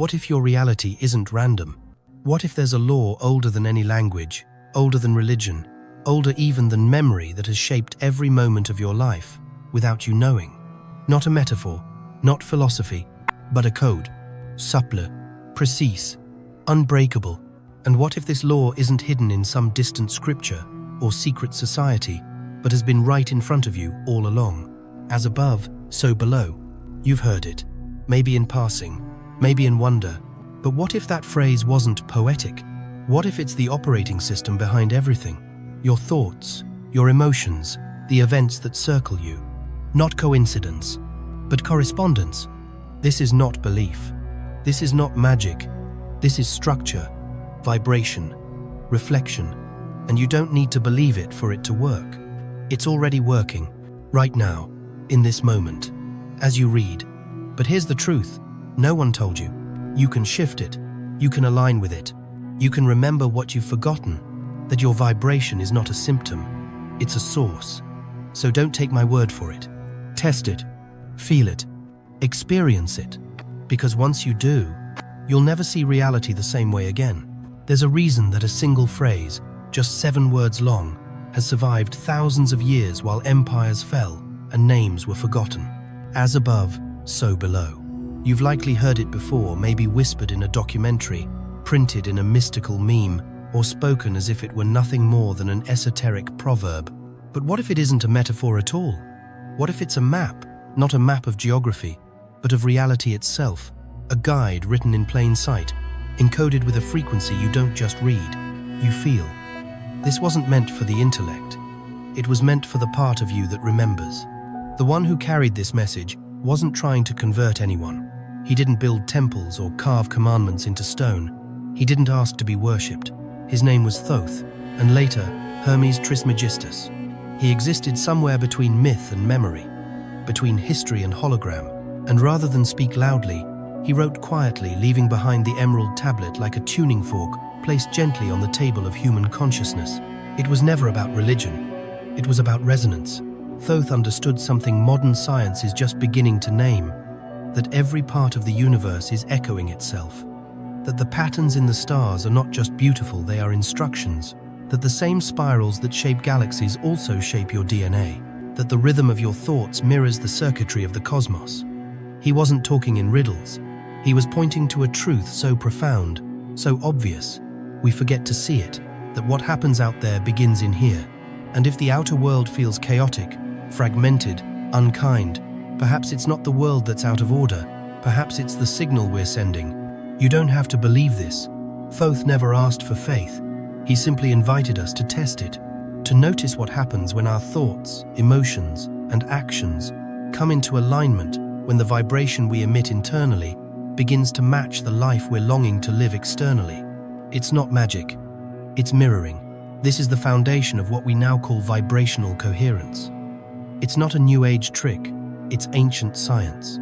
What if your reality isn't random? What if there's a law older than any language, older than religion, older even than memory that has shaped every moment of your life without you knowing? Not a metaphor, not philosophy, but a code. Supple, precise, unbreakable. And what if this law isn't hidden in some distant scripture or secret society, but has been right in front of you all along? As above, so below. You've heard it, maybe in passing, maybe in wonder, but what if that phrase wasn't poetic? What if it's the operating system behind everything? Your thoughts, your emotions, the events that circle you. Not coincidence, but correspondence. This is not belief. This is not magic. This is structure, vibration, reflection, and you don't need to believe it for it to work. It's already working, right now, in this moment, as you read. But here's the truth. No one told you. You can shift it. You can align with it. You can remember what you've forgotten, that your vibration is not a symptom, it's a source. So don't take my word for it. Test it, feel it, experience it, because once you do, you'll never see reality the same way again. There's a reason that a single phrase, just 7 words long, has survived thousands of years while empires fell and names were forgotten. As above, so below. You've likely heard it before, maybe whispered in a documentary, printed in a mystical meme, or spoken as if it were nothing more than an esoteric proverb. But what if it isn't a metaphor at all? What if it's a map, not a map of geography, but of reality itself, a guide written in plain sight, encoded with a frequency you don't just read, you feel? This wasn't meant for the intellect. It was meant for the part of you that remembers. The one who carried this message wasn't trying to convert anyone. He didn't build temples or carve commandments into stone. He didn't ask to be worshipped. His name was Thoth, and later, Hermes Trismegistus. He existed somewhere between myth and memory, between history and hologram, and rather than speak loudly, he wrote quietly, leaving behind the emerald tablet like a tuning fork placed gently on the table of human consciousness. It was never about religion. It was about resonance. Thoth understood something modern science is just beginning to name, that every part of the universe is echoing itself, that the patterns in the stars are not just beautiful, they are instructions, that the same spirals that shape galaxies also shape your DNA, that the rhythm of your thoughts mirrors the circuitry of the cosmos. He wasn't talking in riddles. He was pointing to a truth so profound, so obvious, we forget to see it, that what happens out there begins in here. And if the outer world feels chaotic, fragmented, unkind, perhaps it's not the world that's out of order, perhaps it's the signal we're sending. You don't have to believe this. Thoth never asked for faith. He simply invited us to test it, to notice what happens when our thoughts, emotions, and actions come into alignment, when the vibration we emit internally begins to match the life we're longing to live externally. It's not magic, it's mirroring. This is the foundation of what we now call vibrational coherence. It's not a new age trick, it's ancient science.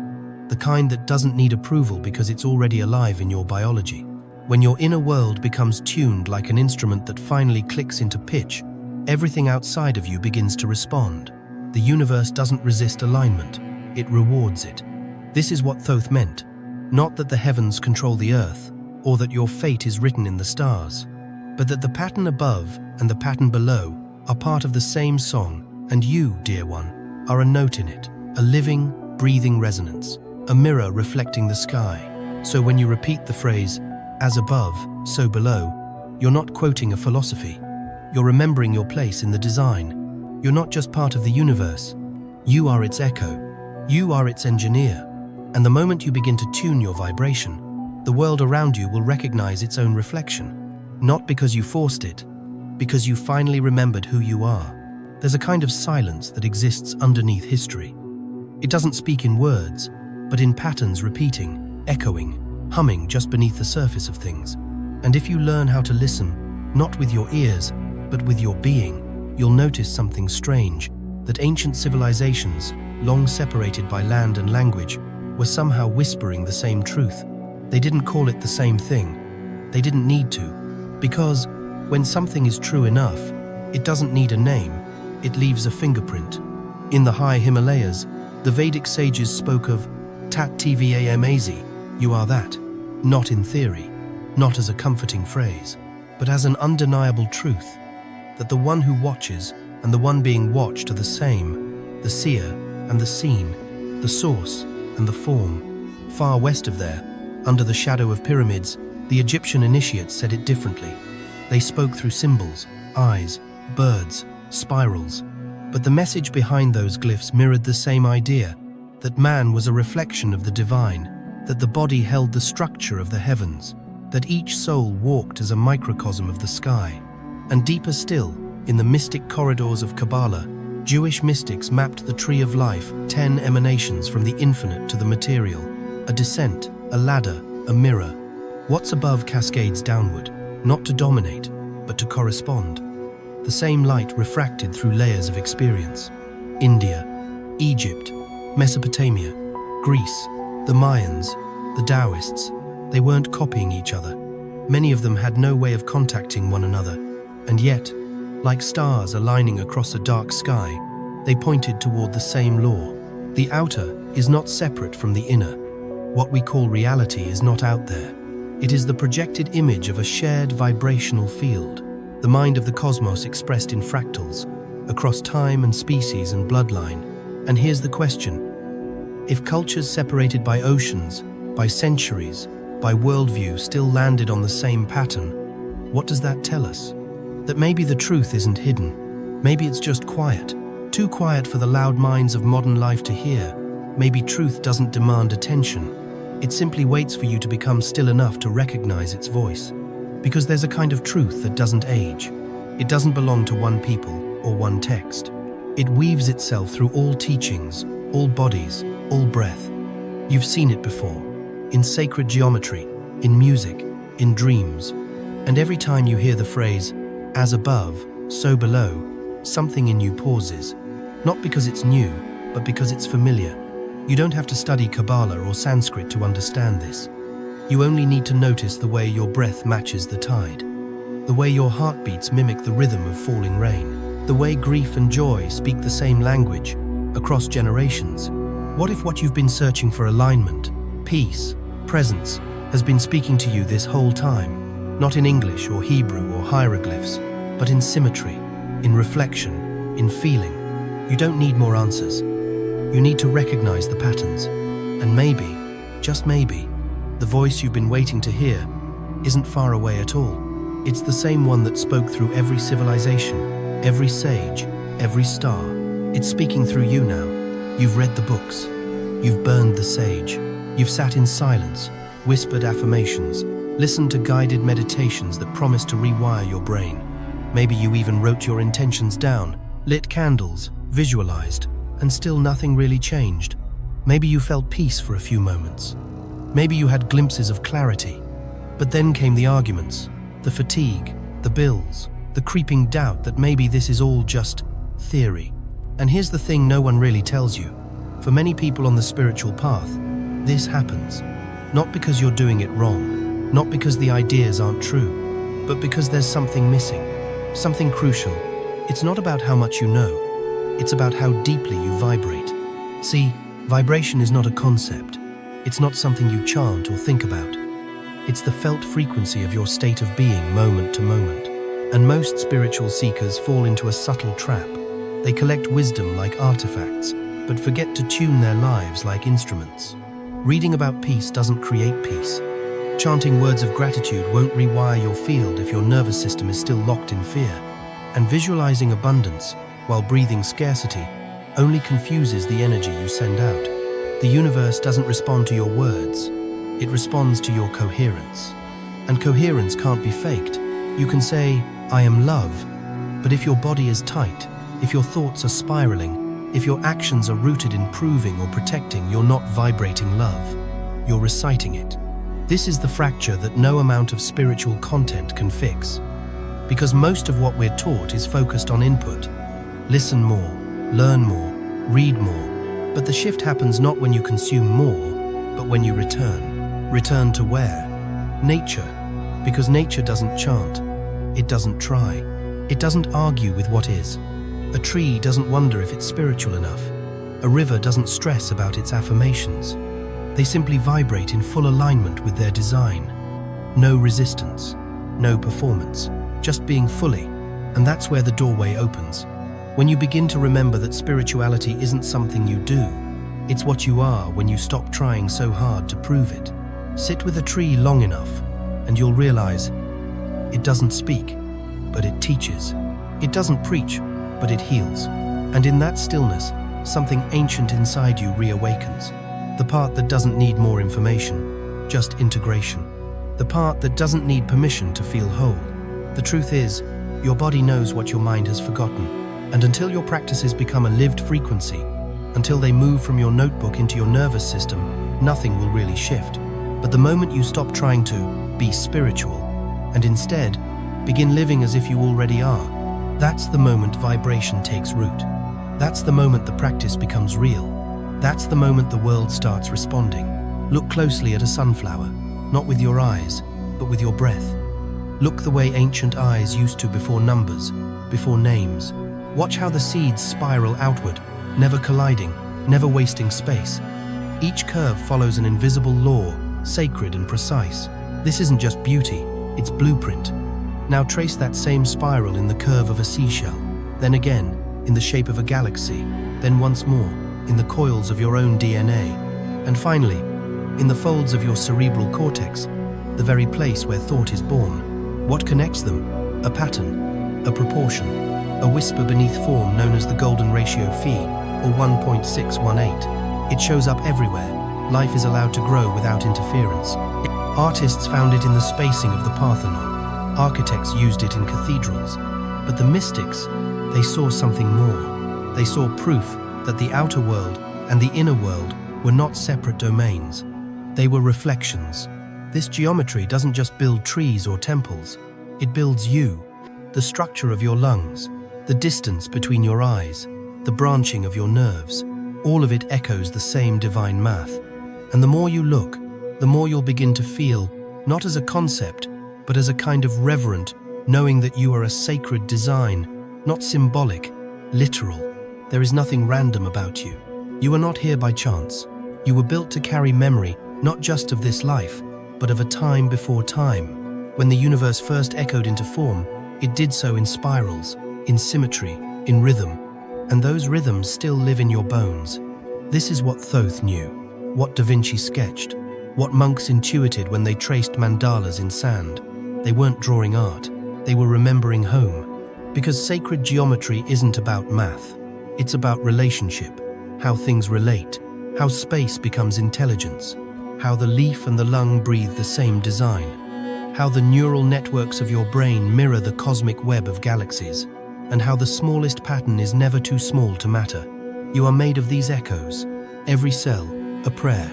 The kind that doesn't need approval because it's already alive in your biology. When your inner world becomes tuned like an instrument that finally clicks into pitch, everything outside of you begins to respond. The universe doesn't resist alignment, it rewards it. This is what Thoth meant. Not that the heavens control the earth, or that your fate is written in the stars, but that the pattern above and the pattern below are part of the same song, and you, dear one, are a note in it, a living, breathing resonance, a mirror reflecting the sky. So when you repeat the phrase, as above, so below, you're not quoting a philosophy. You're remembering your place in the design. You're not just part of the universe. You are its echo. You are its engineer. And the moment you begin to tune your vibration, the world around you will recognize its own reflection. Not because you forced it, because you finally remembered who you are. There's a kind of silence that exists underneath history. It doesn't speak in words, but in patterns repeating, echoing, humming just beneath the surface of things. And if you learn how to listen, not with your ears, but with your being, you'll notice something strange, that ancient civilizations, long separated by land and language, were somehow whispering the same truth. They didn't call it the same thing. They didn't need to, because when something is true enough, it doesn't need a name, it leaves a fingerprint. In the high Himalayas, the Vedic sages spoke of Tat Tvamaz, you are that. not in theory, not as a comforting phrase, but as an undeniable truth, that the one who watches and the one being watched are the same, the seer and the seen, the source and the form. Far west of there, under the shadow of pyramids, the Egyptian initiates said it differently. They spoke through symbols, eyes, birds, spirals, but the message behind those glyphs mirrored the same idea, that man was a reflection of the divine, that the body held the structure of the heavens, that each soul walked as a microcosm of the sky. And deeper still, in the mystic corridors of Kabbalah, Jewish mystics mapped the tree of life, 10 emanations from the infinite to the material, a descent, a ladder, a mirror. What's above cascades downward, not to dominate, but to correspond. The same light refracted through layers of experience. India, Egypt, Mesopotamia, Greece, the Mayans, the Taoists, they weren't copying each other. Many of them had no way of contacting one another, and yet, like stars aligning across a dark sky, they pointed toward the same law. The outer is not separate from the inner. What we call reality is not out there. It is the projected image of a shared vibrational field, the mind of the cosmos expressed in fractals, across time and species and bloodline. And here's the question. If cultures separated by oceans, by centuries, by worldview still landed on the same pattern, what does that tell us? That maybe the truth isn't hidden. Maybe it's just quiet. Too quiet for the loud minds of modern life to hear. Maybe truth doesn't demand attention. It simply waits for you to become still enough to recognize its voice. Because there's a kind of truth that doesn't age. It doesn't belong to one people or one text. It weaves itself through all teachings, all bodies, all breath. You've seen it before. In sacred geometry, in music, in dreams. And every time you hear the phrase, as above, so below, something in you pauses. Not because it's new, but because it's familiar. You don't have to study Kabbalah or Sanskrit to understand this. You only need to notice the way your breath matches the tide, the way your heartbeats mimic the rhythm of falling rain, the way grief and joy speak the same language across generations. What if what you've been searching for, alignment, peace, presence, has been speaking to you this whole time, not in English or Hebrew or hieroglyphs, but in symmetry, in reflection, in feeling? You don't need more answers. You need to recognize the patterns. And maybe, just maybe, the voice you've been waiting to hear isn't far away at all. It's the same one that spoke through every civilization, every sage, every star. It's speaking through you now. You've read the books. You've burned the sage. You've sat in silence, whispered affirmations, listened to guided meditations that promise to rewire your brain. Maybe you even wrote your intentions down, lit candles, visualized, and still nothing really changed. Maybe you felt peace for a few moments. Maybe you had glimpses of clarity. But then came the arguments, the fatigue, the bills, the creeping doubt that maybe this is all just theory. And here's the thing no one really tells you. For many people on the spiritual path, this happens. Not because you're doing it wrong, not because the ideas aren't true, but because there's something missing, something crucial. It's not about how much you know, it's about how deeply you vibrate. See, vibration is not a concept. It's not something you chant or think about. It's the felt frequency of your state of being moment to moment. And most spiritual seekers fall into a subtle trap. They collect wisdom like artifacts, but forget to tune their lives like instruments. Reading about peace doesn't create peace. Chanting words of gratitude won't rewire your field if your nervous system is still locked in fear. And visualizing abundance while breathing scarcity only confuses the energy you send out. The universe doesn't respond to your words. It responds to your coherence. And coherence can't be faked. You can say, I am love, but if your body is tight, if your thoughts are spiraling, if your actions are rooted in proving or protecting, you're not vibrating love. You're reciting it. This is the fracture that no amount of spiritual content can fix. Because most of what we're taught is focused on input. Listen more, learn more, read more. But the shift happens not when you consume more, but when you return. Return to where? Nature. Because nature doesn't chant. It doesn't try. It doesn't argue with what is. A tree doesn't wonder if it's spiritual enough. A river doesn't stress about its affirmations. They simply vibrate in full alignment with their design. No resistance, no performance, just being fully, and that's where the doorway opens. When you begin to remember that spirituality isn't something you do, it's what you are when you stop trying so hard to prove it. Sit with a tree long enough, and you'll realize it doesn't speak, but it teaches. It doesn't preach, but it heals. And in that stillness, something ancient inside you reawakens. The part that doesn't need more information, just integration. The part that doesn't need permission to feel whole. The truth is, your body knows what your mind has forgotten. And until your practices become a lived frequency, until they move from your notebook into your nervous system, nothing will really shift. But the moment you stop trying to be spiritual, and instead begin living as if you already are, that's the moment vibration takes root. That's the moment the practice becomes real. That's the moment the world starts responding. Look closely at a sunflower, not with your eyes, but with your breath. Look the way ancient eyes used to before numbers, before names. Watch how the seeds spiral outward, never colliding, never wasting space. Each curve follows an invisible law, sacred and precise. This isn't just beauty, it's blueprint. Now trace that same spiral in the curve of a seashell, then again, in the shape of a galaxy, then once more, in the coils of your own DNA, and finally, in the folds of your cerebral cortex, the very place where thought is born. What connects them? A pattern, a proportion, a whisper beneath form known as the golden ratio phi, or 1.618. It shows up everywhere. Life is allowed to grow without interference. Artists found it in the spacing of the Parthenon. Architects used it in cathedrals. But the mystics, they saw something more. They saw proof that the outer world and the inner world were not separate domains. They were reflections. This geometry doesn't just build trees or temples. It builds you, the structure of your lungs, the distance between your eyes, the branching of your nerves. All of it echoes the same divine math. And the more you look, the more you'll begin to feel, not as a concept, but as a kind of reverent, knowing that you are a sacred design, not symbolic, literal. There is nothing random about you. You are not here by chance. You were built to carry memory, not just of this life, but of a time before time. When the universe first echoed into form, it did so in spirals, in symmetry, in rhythm. And those rhythms still live in your bones. This is what Thoth knew, what Da Vinci sketched, what monks intuited when they traced mandalas in sand. They weren't drawing art, they were remembering home. Because sacred geometry isn't about math. It's about relationship, how things relate, how space becomes intelligence, how the leaf and the lung breathe the same design, how the neural networks of your brain mirror the cosmic web of galaxies, and how the smallest pattern is never too small to matter. You are made of these echoes, every cell, a prayer,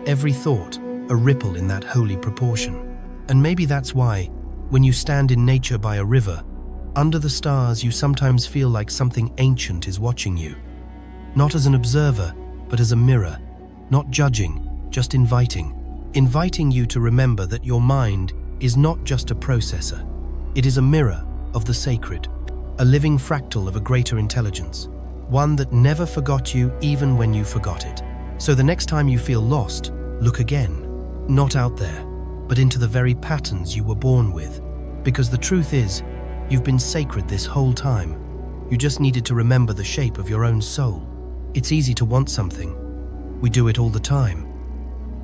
every thought, a ripple in that holy proportion. And maybe that's why, when you stand in nature by a river, under the stars you sometimes feel like something ancient is watching you. Not as an observer, but as a mirror, not judging, just inviting. Inviting you to remember that your mind is not just a processor. It is a mirror of the sacred, a living fractal of a greater intelligence, one that never forgot you even when you forgot it. So the next time you feel lost, look again, not out there, but into the very patterns you were born with. Because the truth is, you've been sacred this whole time. You just needed to remember the shape of your own soul. It's easy to want something. We do it all the time.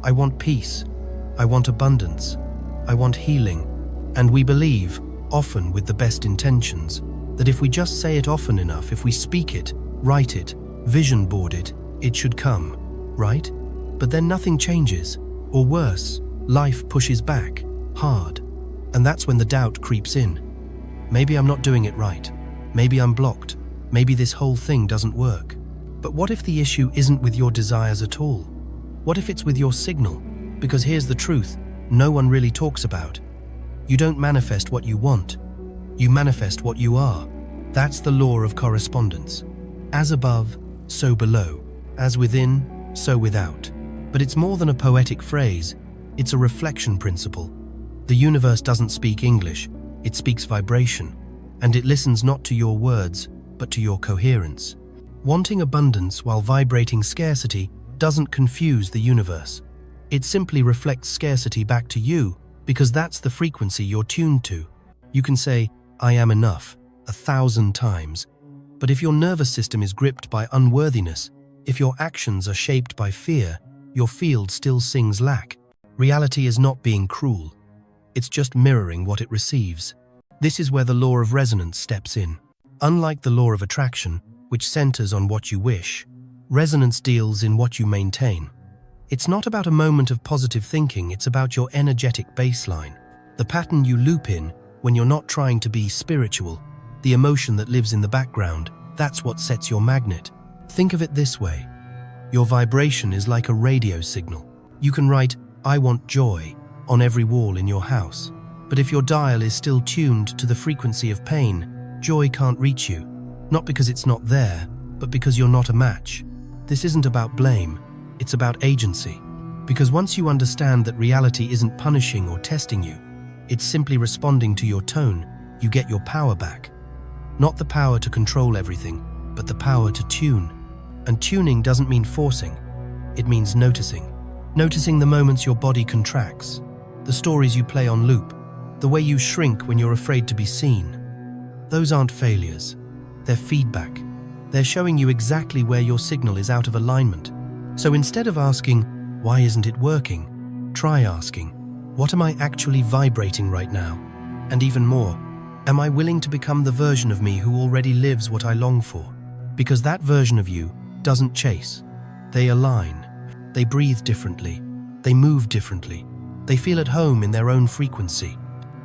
I want peace. I want abundance. I want healing. And we believe, often with the best intentions, that if we just say it often enough, if we speak it, write it, vision board it, it should come, right? But then nothing changes. Or worse, life pushes back, hard. And that's when the doubt creeps in. Maybe I'm not doing it right. Maybe I'm blocked. Maybe this whole thing doesn't work. But what if the issue isn't with your desires at all? What if it's with your signal? Because here's the truth, no one really talks about. You don't manifest what you want. You manifest what you are. That's the law of correspondence. As above, so below. As within, so without. But it's more than a poetic phrase. It's a reflection principle. The universe doesn't speak English. It speaks vibration. And it listens not to your words, but to your coherence. Wanting abundance while vibrating scarcity doesn't confuse the universe. It simply reflects scarcity back to you, because that's the frequency you're tuned to. You can say, "I am enough," 1,000 times. But if your nervous system is gripped by unworthiness, if your actions are shaped by fear, your field still sings lack. Reality is not being cruel. It's just mirroring what it receives. This is where the law of resonance steps in. Unlike the law of attraction, which centers on what you wish, resonance deals in what you maintain. It's not about a moment of positive thinking, it's about your energetic baseline. The pattern you loop in when you're not trying to be spiritual, the emotion that lives in the background, that's what sets your magnet. Think of it this way. Your vibration is like a radio signal. You can write, "I want joy," on every wall in your house. But if your dial is still tuned to the frequency of pain, joy can't reach you. Not because it's not there, but because you're not a match. This isn't about blame, it's about agency. Because once you understand that reality isn't punishing or testing you, it's simply responding to your tone, you get your power back. Not the power to control everything, but the power to tune. And tuning doesn't mean forcing, it means noticing. Noticing the moments your body contracts, the stories you play on loop, the way you shrink when you're afraid to be seen. Those aren't failures, they're feedback. They're showing you exactly where your signal is out of alignment. So instead of asking, "Why isn't it working?" try asking, "What am I actually vibrating right now?" And even more, am I willing to become the version of me who already lives what I long for? Because that version of you doesn't chase. They align. They breathe differently. They move differently. They feel at home in their own frequency.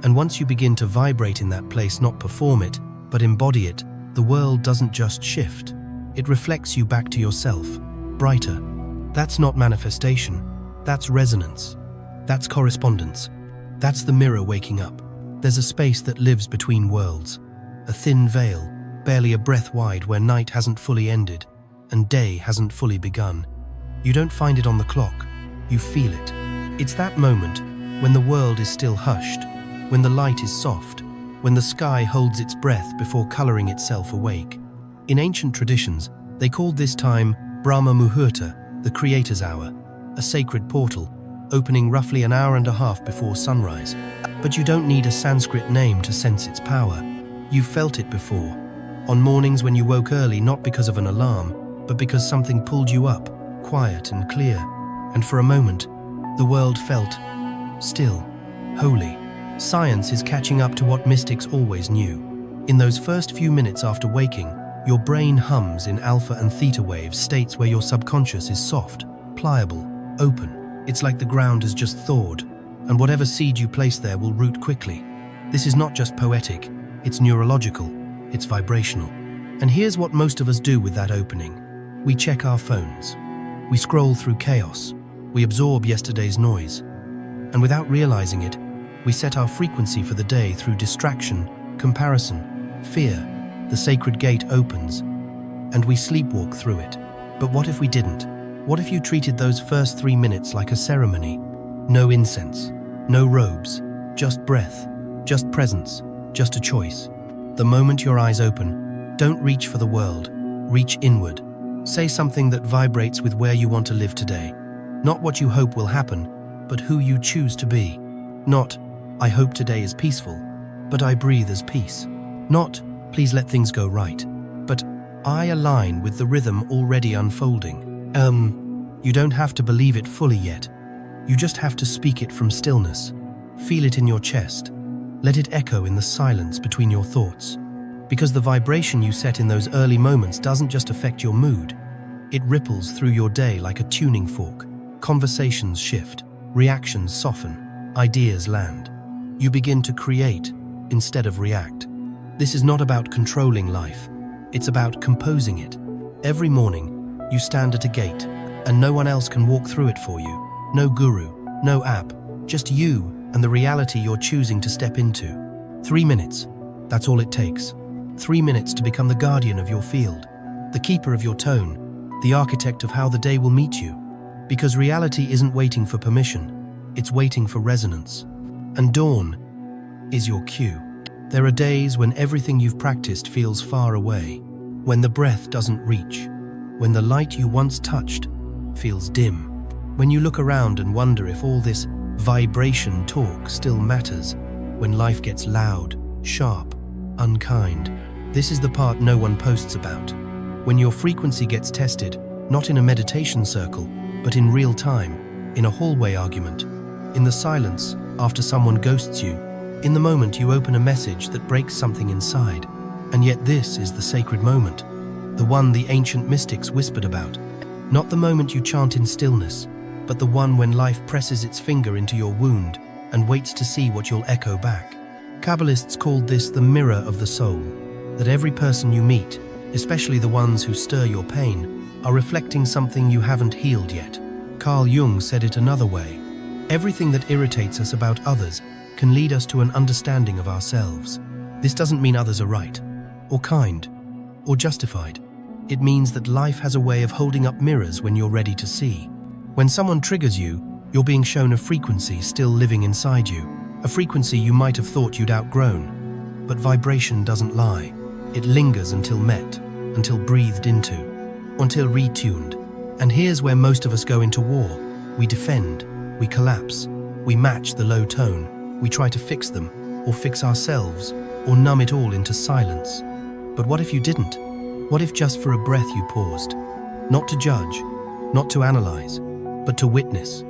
And once you begin to vibrate in that place, not perform it, but embody it, the world doesn't just shift. It reflects you back to yourself, brighter. That's not manifestation. That's resonance. That's correspondence. That's the mirror waking up. There's a space that lives between worlds. A thin veil, barely a breath wide, where night hasn't fully ended and day hasn't fully begun. You don't find it on the clock. You feel it. It's that moment when the world is still hushed, when the light is soft, when the sky holds its breath before coloring itself awake. In ancient traditions, they called this time Brahma Muhurta, the Creator's Hour, a sacred portal, opening roughly an hour and a half before sunrise. But you don't need a Sanskrit name to sense its power. You've felt it before, on mornings when you woke early, not because of an alarm, but because something pulled you up, quiet and clear. And for a moment, the world felt still, holy. Science is catching up to what mystics always knew. In those first few minutes after waking, your brain hums in alpha and theta waves, states where your subconscious is soft, pliable, open. It's like the ground has just thawed, and whatever seed you place there will root quickly. This is not just poetic, it's neurological, it's vibrational. And here's what most of us do with that opening. We check our phones. We scroll through chaos. We absorb yesterday's noise. And without realizing it, we set our frequency for the day through distraction, comparison, fear. The sacred gate opens, and we sleepwalk through it. But what if we didn't? What if you treated those first 3 minutes like a ceremony? No incense, no robes, just breath, just presence, just a choice. The moment your eyes open, don't reach for the world, reach inward. Say something that vibrates with where you want to live today. Not what you hope will happen, but who you choose to be. Not, "I hope today is peaceful," but "I breathe as peace." Not, "Please let things go right," but "I align with the rhythm already unfolding." You don't have to believe it fully yet. You just have to speak it from stillness. Feel it in your chest. Let it echo in the silence between your thoughts. Because the vibration you set in those early moments doesn't just affect your mood. It ripples through your day like a tuning fork. Conversations shift, reactions soften, ideas land. You begin to create instead of react. This is not about controlling life. It's about composing it. Every morning, you stand at a gate, and no one else can walk through it for you. No guru, no app, just you and the reality you're choosing to step into. 3 minutes, that's all it takes. 3 minutes to become the guardian of your field, the keeper of your tone, the architect of how the day will meet you. Because reality isn't waiting for permission, it's waiting for resonance. And dawn is your cue. There are days when everything you've practiced feels far away, when the breath doesn't reach, when the light you once touched feels dim. When you look around and wonder if all this vibration talk still matters, when life gets loud, sharp, unkind, this is the part no one posts about. When your frequency gets tested, not in a meditation circle, but in real time, in a hallway argument, in the silence after someone ghosts you, in the moment you open a message that breaks something inside. And yet this is the sacred moment, the one the ancient mystics whispered about. Not the moment you chant in stillness, but the one when life presses its finger into your wound and waits to see what you'll echo back. Kabbalists called this the mirror of the soul, that every person you meet, especially the ones who stir your pain, are reflecting something you haven't healed yet. Carl Jung said it another way: everything that irritates us about others can lead us to an understanding of ourselves. This doesn't mean others are right, or kind, or justified. It means that life has a way of holding up mirrors when you're ready to see. When someone triggers you, you're being shown a frequency still living inside you, a frequency you might have thought you'd outgrown. But vibration doesn't lie. It lingers until met, until breathed into, until retuned. And here's where most of us go into war. We defend, we collapse, we match the low tone, we try to fix them, or fix ourselves, or numb it all into silence. But what if you didn't? What if just for a breath you paused? Not to judge, not to analyze, but to witness,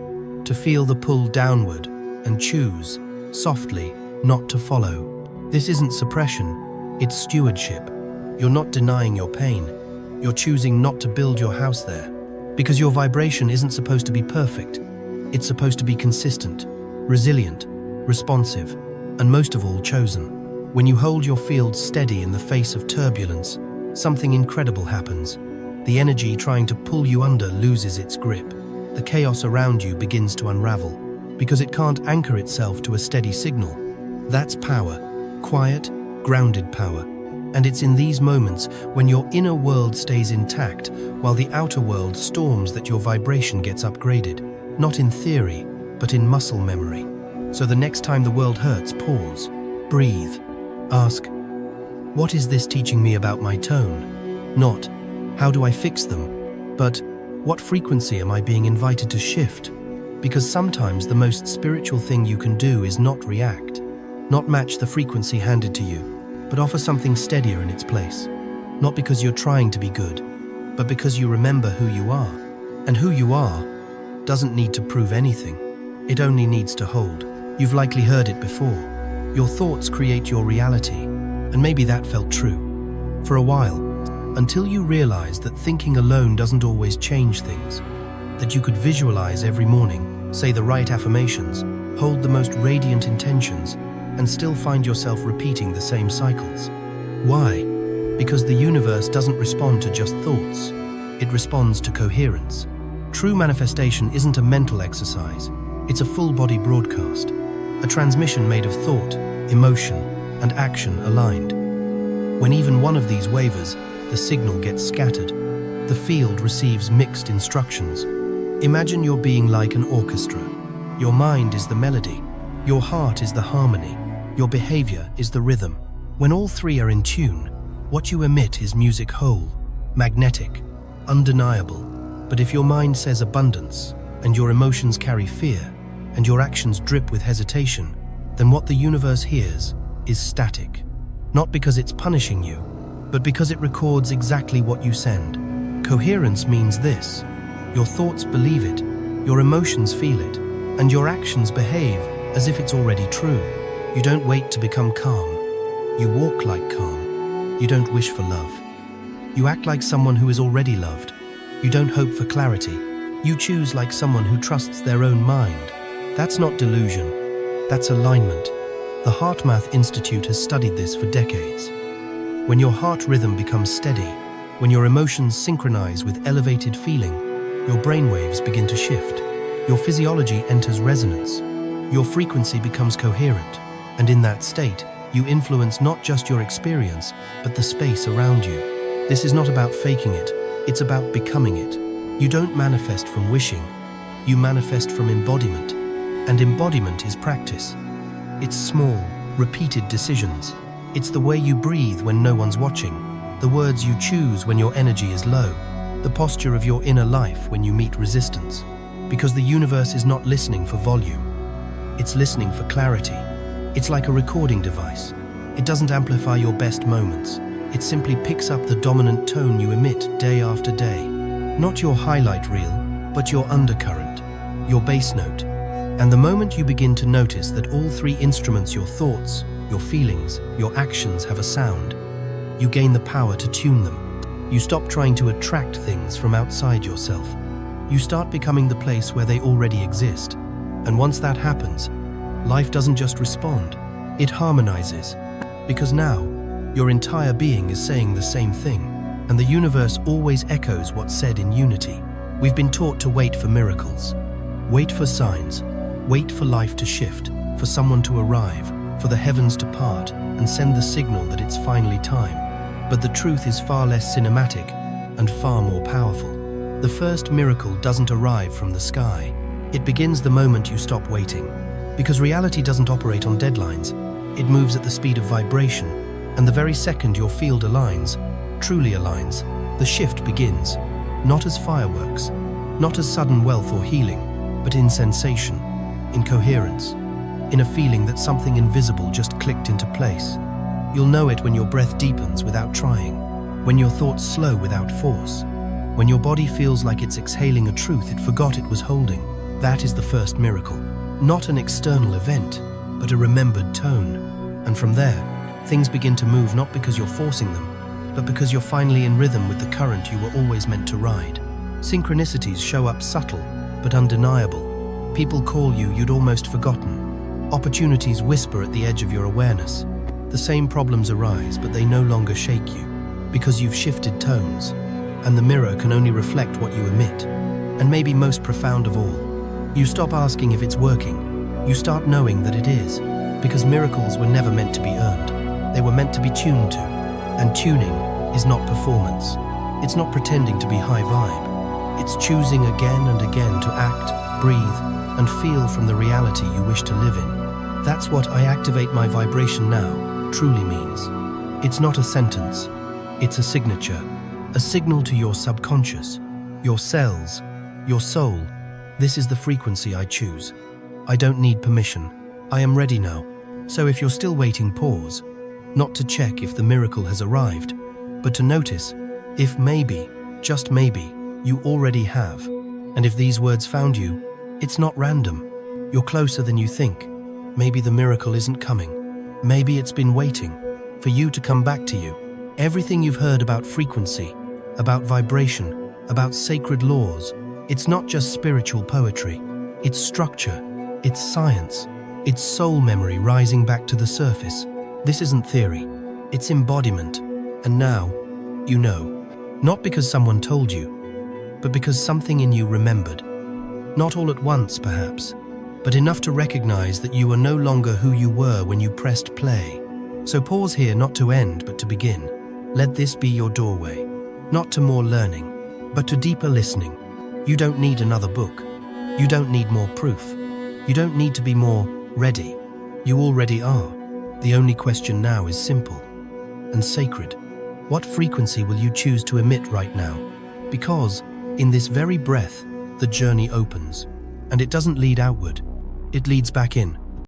to feel the pull downward and choose, softly, not to follow. This isn't suppression, it's stewardship. You're not denying your pain. You're choosing not to build your house there. Because your vibration isn't supposed to be perfect. It's supposed to be consistent, resilient, responsive, and most of all, chosen. When you hold your field steady in the face of turbulence, something incredible happens. The energy trying to pull you under loses its grip. The chaos around you begins to unravel, because it can't anchor itself to a steady signal. That's power, quiet, grounded power. And it's in these moments when your inner world stays intact while the outer world storms that your vibration gets upgraded, not in theory, but in muscle memory. So the next time the world hurts, pause, breathe, ask, what is this teaching me about my tone? Not, how do I fix them? But, what frequency am I being invited to shift? Because sometimes the most spiritual thing you can do is not react, not match the frequency handed to you, but offer something steadier in its place. Not because you're trying to be good, but because you remember who you are. And who you are doesn't need to prove anything. It only needs to hold. You've likely heard it before. Your thoughts create your reality, and maybe that felt true for a while, until you realized that thinking alone doesn't always change things, that you could visualize every morning, say the right affirmations, hold the most radiant intentions, and still find yourself repeating the same cycles. Why? Because the universe doesn't respond to just thoughts, it responds to coherence. True manifestation isn't a mental exercise, it's a full-body broadcast, a transmission made of thought, emotion, and action aligned. When even one of these wavers, the signal gets scattered. The field receives mixed instructions. Imagine you're being like an orchestra. Your mind is the melody, your heart is the harmony, your behavior is the rhythm. When all three are in tune, what you emit is music whole, magnetic, undeniable. But if your mind says abundance, and your emotions carry fear, and your actions drip with hesitation, then what the universe hears is static. Not because it's punishing you, but because it records exactly what you send. Coherence means this: your thoughts believe it, your emotions feel it, and your actions behave as if it's already true. You don't wait to become calm. You walk like calm. You don't wish for love. You act like someone who is already loved. You don't hope for clarity. You choose like someone who trusts their own mind. That's not delusion. That's alignment. The HeartMath Institute has studied this for decades. When your heart rhythm becomes steady, when your emotions synchronize with elevated feeling, your brainwaves begin to shift. Your physiology enters resonance. Your frequency becomes coherent. And in that state, you influence not just your experience, but the space around you. This is not about faking it. It's about becoming it. You don't manifest from wishing. You manifest from embodiment. And embodiment is practice. It's small, repeated decisions. It's the way you breathe when no one's watching, the words you choose when your energy is low, the posture of your inner life when you meet resistance. Because the universe is not listening for volume. It's listening for clarity. It's like a recording device. It doesn't amplify your best moments. It simply picks up the dominant tone you emit day after day. Not your highlight reel, but your undercurrent, your bass note. And the moment you begin to notice that all three instruments, your thoughts, your feelings, your actions, have a sound, you gain the power to tune them. You stop trying to attract things from outside yourself. You start becoming the place where they already exist. And once that happens, life doesn't just respond, it harmonizes. Because now, your entire being is saying the same thing, and the universe always echoes what's said in unity. We've been taught to wait for miracles, wait for signs, wait for life to shift, for someone to arrive, for the heavens to part and send the signal that it's finally time. But the truth is far less cinematic and far more powerful. The first miracle doesn't arrive from the sky. It begins the moment you stop waiting. Because reality doesn't operate on deadlines. It moves at the speed of vibration, and the very second your field aligns, truly aligns, the shift begins. Not as fireworks, not as sudden wealth or healing, but in sensation, in coherence, in a feeling that something invisible just clicked into place. You'll know it when your breath deepens without trying, when your thoughts slow without force, when your body feels like it's exhaling a truth it forgot it was holding. That is the first miracle. Not an external event, but a remembered tone. And from there, things begin to move not because you're forcing them, but because you're finally in rhythm with the current you were always meant to ride. Synchronicities show up subtle, but undeniable. People call you you'd almost forgotten. Opportunities whisper at the edge of your awareness. The same problems arise, but they no longer shake you, because you've shifted tones, and the mirror can only reflect what you emit. And maybe most profound of all, you stop asking if it's working. You start knowing that it is, because miracles were never meant to be earned. They were meant to be tuned to. And tuning is not performance. It's not pretending to be high vibe. It's choosing again and again to act, breathe, and feel from the reality you wish to live in. That's what "I activate my vibration now" truly means. It's not a sentence. It's a signature, a signal to your subconscious, your cells, your soul. This is the frequency I choose. I don't need permission. I am ready now. So if you're still waiting, pause. Not to check if the miracle has arrived, but to notice if maybe, just maybe, you already have. And if these words found you, it's not random. You're closer than you think. Maybe the miracle isn't coming. Maybe it's been waiting for you to come back to you. Everything you've heard about frequency, about vibration, about sacred laws, it's not just spiritual poetry. It's structure, it's science, it's soul memory rising back to the surface. This isn't theory, it's embodiment. And now, you know. Not because someone told you, but because something in you remembered. Not all at once, perhaps, but enough to recognize that you are no longer who you were when you pressed play. So pause here, not to end, but to begin. Let this be your doorway, not to more learning, but to deeper listening. You don't need another book. You don't need more proof. You don't need to be more ready. You already are. The only question now is simple and sacred. What frequency will you choose to emit right now? Because in this very breath, the journey opens, and it doesn't lead outward. It leads back in,